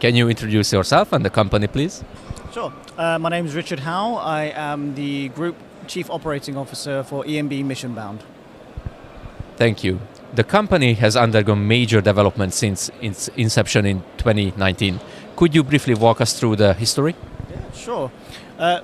Can you introduce yourself and the company, please? Sure. My name is Richard Hau. I am the Group Chief Operating Officer for EMB Mission Bound. Thank you. The company has undergone major development since its inception in 2019. Could you briefly walk us through the history? Sure.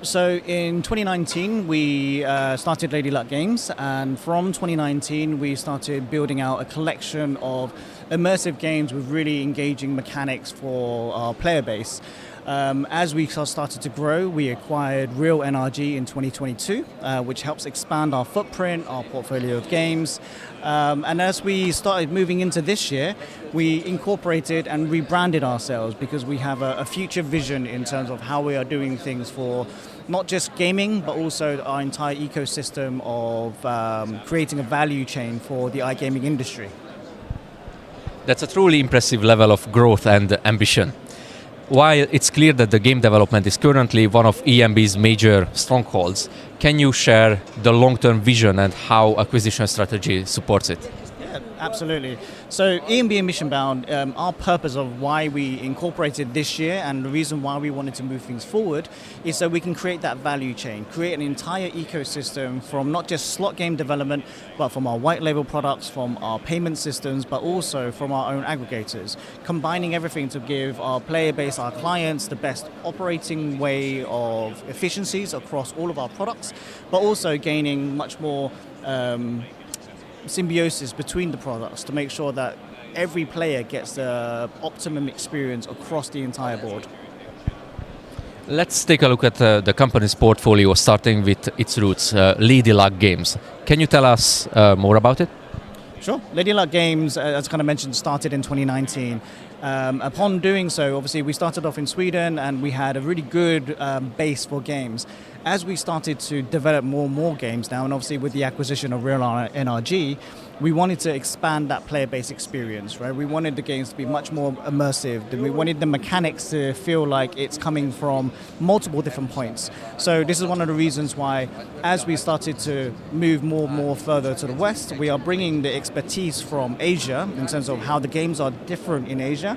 So in 2019, we started Lady Luck Games, and from 2019, we started building out a collection of immersive games with really engaging mechanics for our player base. As we started to grow, we acquired Real NRG in 2022, which helps expand our footprint, our portfolio of games. And as we started moving into this year, we incorporated and rebranded ourselves because we have a future vision in terms of how we are doing things for not just gaming, but also our entire ecosystem of creating a value chain for the iGaming industry. That's a truly impressive level of growth and ambition. While it's clear that the game development is currently one of EMB's major strongholds, can you share the long-term vision and how acquisition strategy supports it? Yeah, absolutely. So EMB Mission Bound, our purpose of why we incorporated this year and the reason why we wanted to move things forward is so we can create that value chain, create an entire ecosystem from not just slot game development, but from our white label products, from our payment systems, but also from our own aggregators, combining everything to give our player base, our clients, the best operating way of efficiencies across all of our products, but also gaining much more symbiosis between the products to make sure that every player gets the optimum experience across the entire board. Let's take a look at the company's portfolio, starting with its roots, Lady Luck Games. Can you tell us more about it? Sure. Lady Luck Games, as kind of mentioned, started in 2019. Upon doing so, obviously, we started off in Sweden and we had a really good base for games. As we started to develop more and more games now, and obviously with the acquisition of Real NRG, we wanted to expand that player base experience, right? We wanted the games to be much more immersive. We wanted the mechanics to feel like it's coming from multiple different points. So this is one of the reasons why, as we started to move more and more further to the west, we are bringing the expertise from Asia in terms of how the games are different in Asia,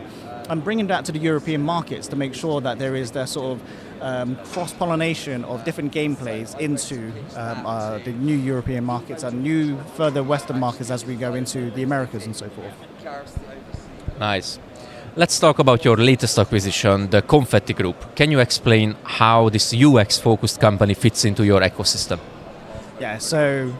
and bringing that to the European markets to make sure that there is that sort of cross-pollination of different gameplays into the new European markets and new further Western markets as we go into the Americas and so forth. Nice. Let's talk about your latest acquisition, the Confetti Group. Can you explain how this UX-focused company fits into your ecosystem? Yeah, so,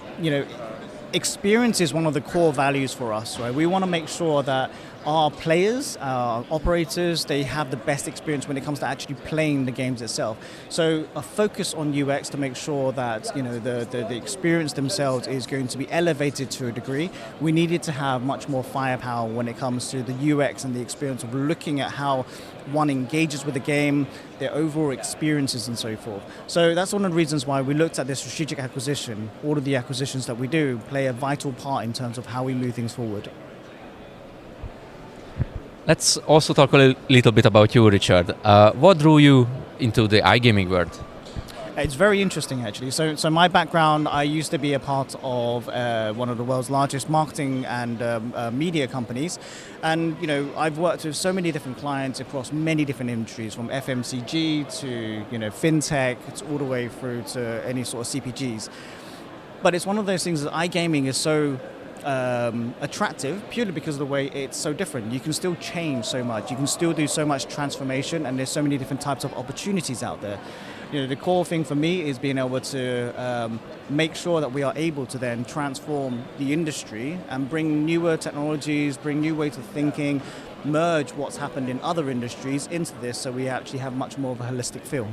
experience is one of the core values for us, right? We want to make sure that our players, our operators, they have the best experience when it comes to actually playing the games itself. So a focus on UX to make sure that the experience themselves is going to be elevated to a degree. We needed to have much more firepower when it comes to the UX and the experience of looking at how one engages with the game, their overall experiences and so forth. So that's one of the reasons why we looked at this strategic acquisition. All of the acquisitions that we do play a vital part in terms of how we move things forward. Let's also talk a little bit about you, Richard. What drew you into the iGaming world? It's very interesting, actually. So my background, I used to be a part of one of the world's largest marketing and media companies. And, I've worked with so many different clients across many different industries, from FMCG to, fintech, it's all the way through to any sort of CPGs. But it's one of those things that iGaming is so attractive purely because of the way it's so different. You can still change so much. You can still do so much transformation, and there's so many different types of opportunities out there. The core thing for me is being able to make sure that we are able to then transform the industry and bring newer technologies, bring new ways of thinking, merge what's happened in other industries into this so we actually have much more of a holistic feel.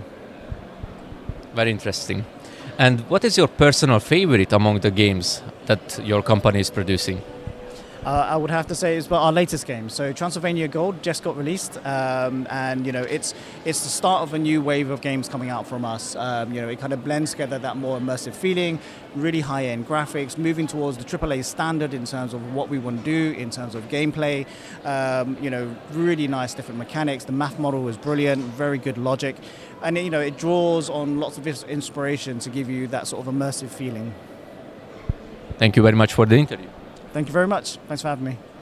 Very interesting. And what is your personal favorite among the games that your company is producing? I would have to say it's our latest game. So Transylvania Gold just got released, and it's the start of a new wave of games coming out from us. It kind of blends together that more immersive feeling, really high-end graphics, moving towards the AAA standard in terms of what we want to do in terms of gameplay. Really nice different mechanics. The math model is brilliant, very good logic, and it draws on lots of inspiration to give you that sort of immersive feeling. Thank you very much for the interview. Thank you very much. Thanks for having me.